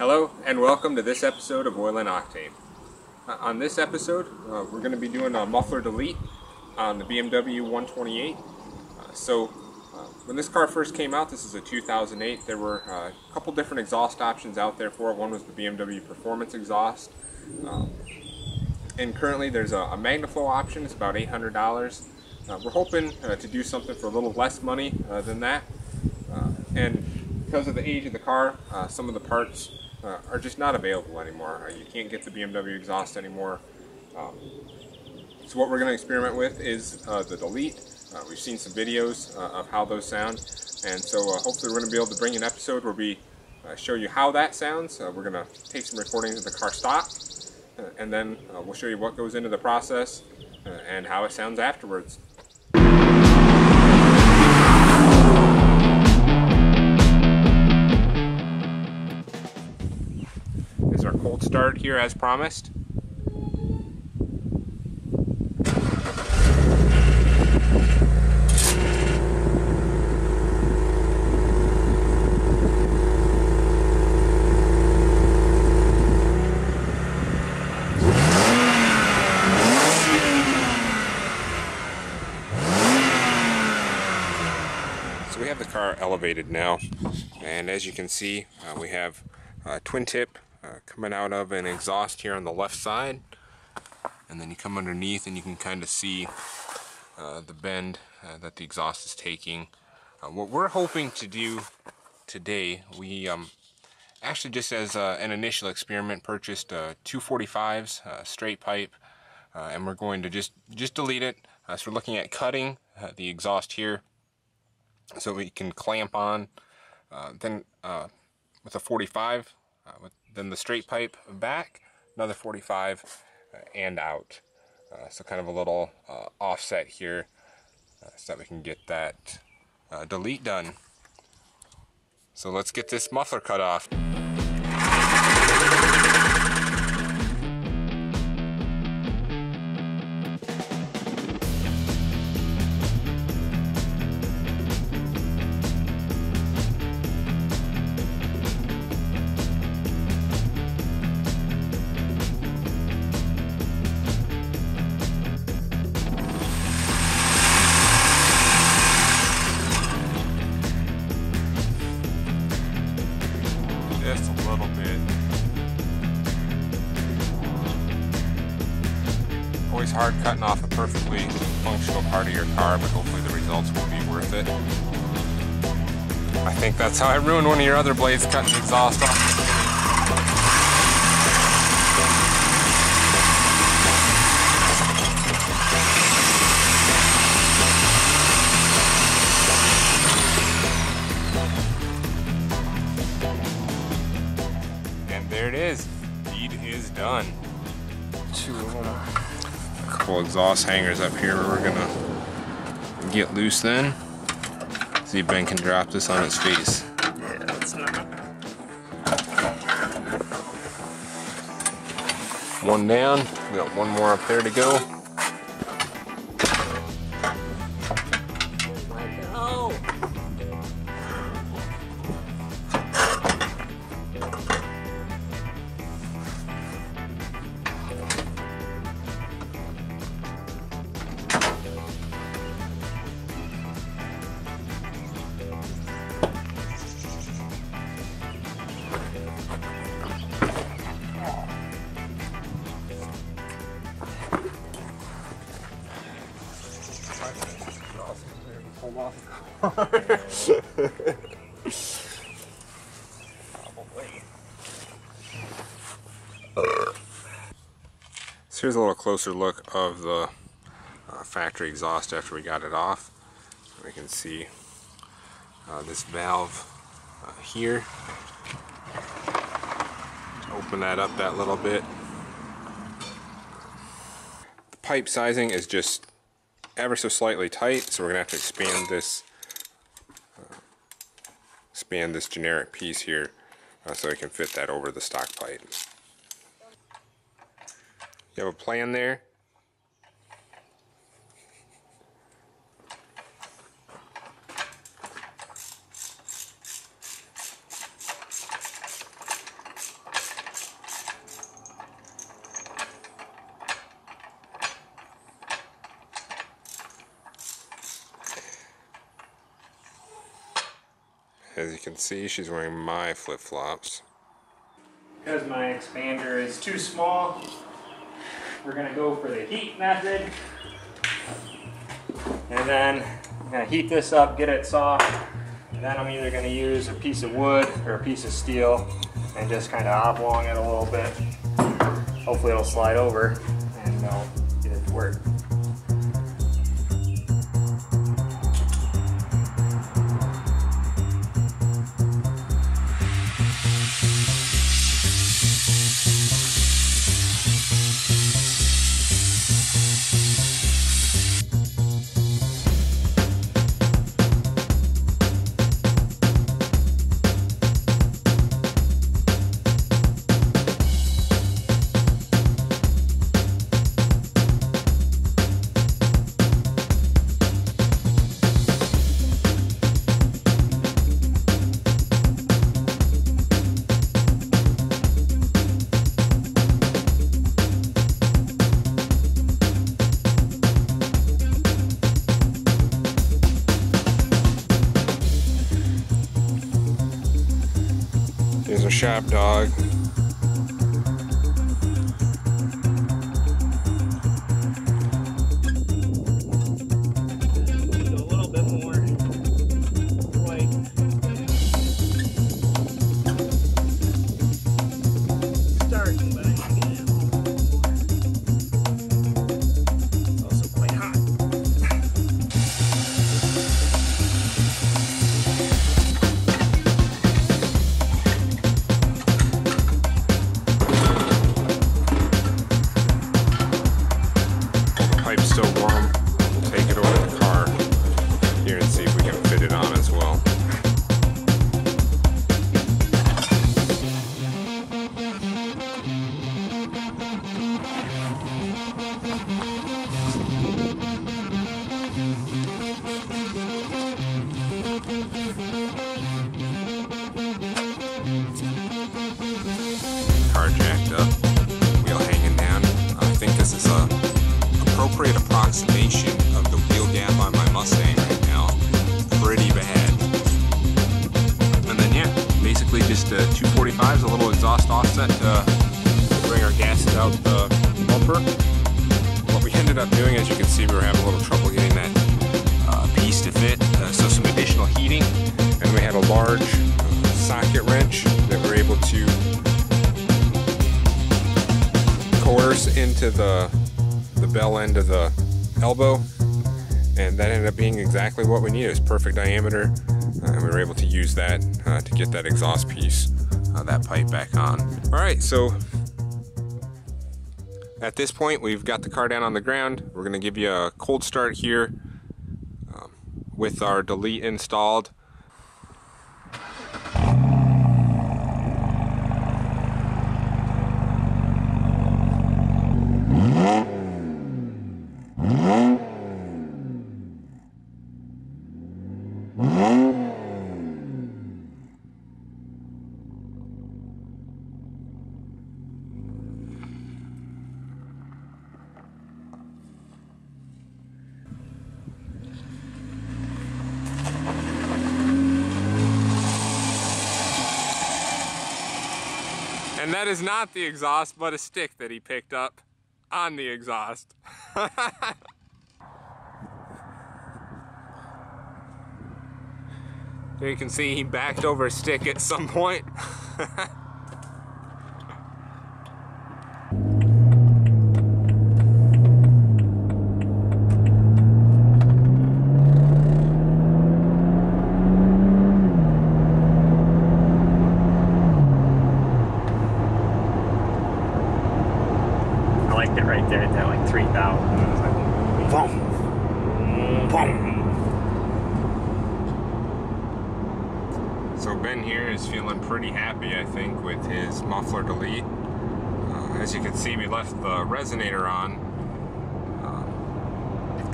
Hello and welcome to this episode of Oil and Octane. On this episode, we're going to be doing a muffler delete on the BMW 128. When this car first came out, this is a 2008, there were a couple different exhaust options out there for it. One was the BMW Performance exhaust, and currently there's a MagnaFlow option. It's about $800. We're hoping to do something for a little less money than that, and because of the age of the car, some of the parts are just not available anymore. You can't get the BMW exhaust anymore. So what we're going to experiment with is the delete. We've seen some videos of how those sound, and so hopefully we're going to be able to bring an episode where we show you how that sounds. We're going to take some recordings of the car stop, and then we'll show you what goes into the process and how it sounds afterwards. This is our cold start here as promised. We have the car elevated now, and as you can see, we have a twin tip coming out of an exhaust here on the left side, and then you come underneath and you can kind of see the bend that the exhaust is taking. What we're hoping to do today, we actually just as an initial experiment purchased 245s straight pipe, and we're going to just delete it. So we're looking at cutting the exhaust here, so we can clamp on, then with a 45, then the straight pipe back, another 45, and out. So kind of a little offset here, so that we can get that delete done. So let's get this muffler cut off. Just a little bit. Always hard cutting off a perfectly functional part of your car, but hopefully the results will be worth it. I think that's how I ruined one of your other blades, cutting the exhaust off. There it is. Deed is done. Two of them. A couple exhaust hangers up here we're gonna get loose then. See if Ben can drop this on its face. Yeah, it's not. One down. We got one more up there to go. Probably. So here's a little closer look of the factory exhaust after we got it off. We can see this valve here. Open that up that little bit. The pipe sizing is just ever so slightly tight, so we're gonna have to expand this generic piece here so we can fit that over the stock pipe. You have a plan there? As you can see, she's wearing my flip-flops. Because my expander is too small, we're going to go for the heat method. And then I'm going to heat this up, get it soft. And then I'm either going to use a piece of wood or a piece of steel and just kind of oblong it a little bit. Hopefully it'll slide over and I'll get it to work. Here's our shop dog. Still warm. We'll take it over to the car here and see if we can fit it on as well. Car jacked up, wheel hanging down. I think this is a appropriate approximation of the wheel gap on my Mustang right now. Pretty bad. And then yeah, basically just 245s, a little exhaust offset to bring our gases out the bumper. What we ended up doing, as you can see, we were having a little trouble getting that piece to fit, so some additional heating. And we had a large socket wrench that we're able to coerce into the bell end of the elbow, and that ended up being exactly what we needed. It was perfect diameter, and we were able to use that to get that exhaust piece, that pipe back on. Alright, so at this point we've got the car down on the ground. We're going to give you a cold start here with our delete installed. And that is not the exhaust, but a stick that he picked up on the exhaust. There you can see he backed over a stick at some point. It right there at that like 3,000. Like, boom, boom. So Ben here is feeling pretty happy, I think, with his muffler delete. As you can see, we left the resonator on,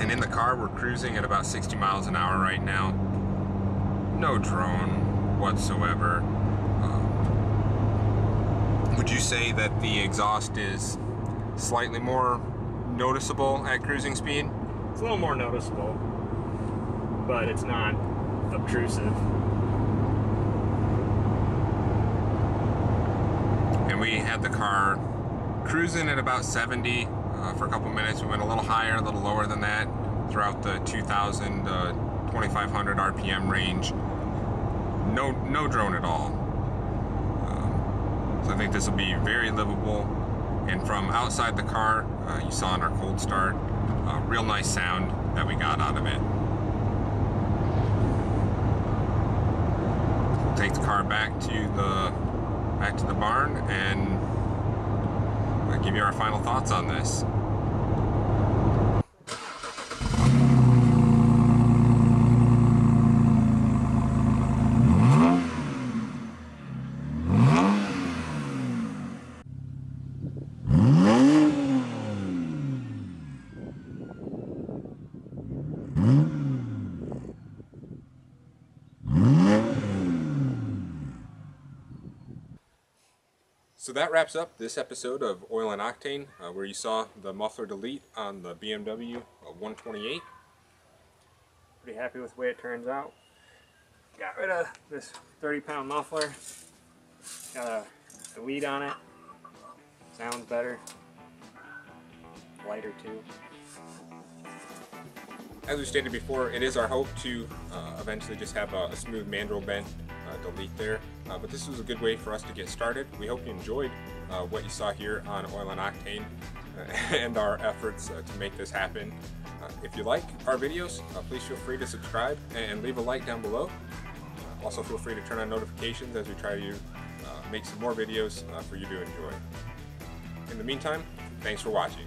and in the car we're cruising at about 60 miles an hour right now. No drone whatsoever. Would you say that the exhaust is slightly more noticeable at cruising speed? It's a little more noticeable, but it's not obtrusive. had the car cruising at about 70 for a couple minutes. We went a little higher, a little lower than that throughout the 2,000 to 2,500 RPM range. No drone at all. So I think this will be very livable. And from outside the car, you saw in our cold start, real nice sound that we got out of it. We'll take the car back to the barn and I'll give you our final thoughts on this. So that wraps up this episode of Oil and Octane, where you saw the muffler delete on the BMW 128. Pretty happy with the way it turns out. Got rid of this 30-pound muffler. Got a delete on it. Sounds better. Lighter too. As we stated before, it is our hope to eventually just have a smooth mandrel bent delete there. But this was a good way for us to get started. We hope you enjoyed what you saw here on Oil and Octane and our efforts to make this happen. If you like our videos, please feel free to subscribe and leave a like down below. Also feel free to turn on notifications as we try to make some more videos for you to enjoy. In the meantime, thanks for watching.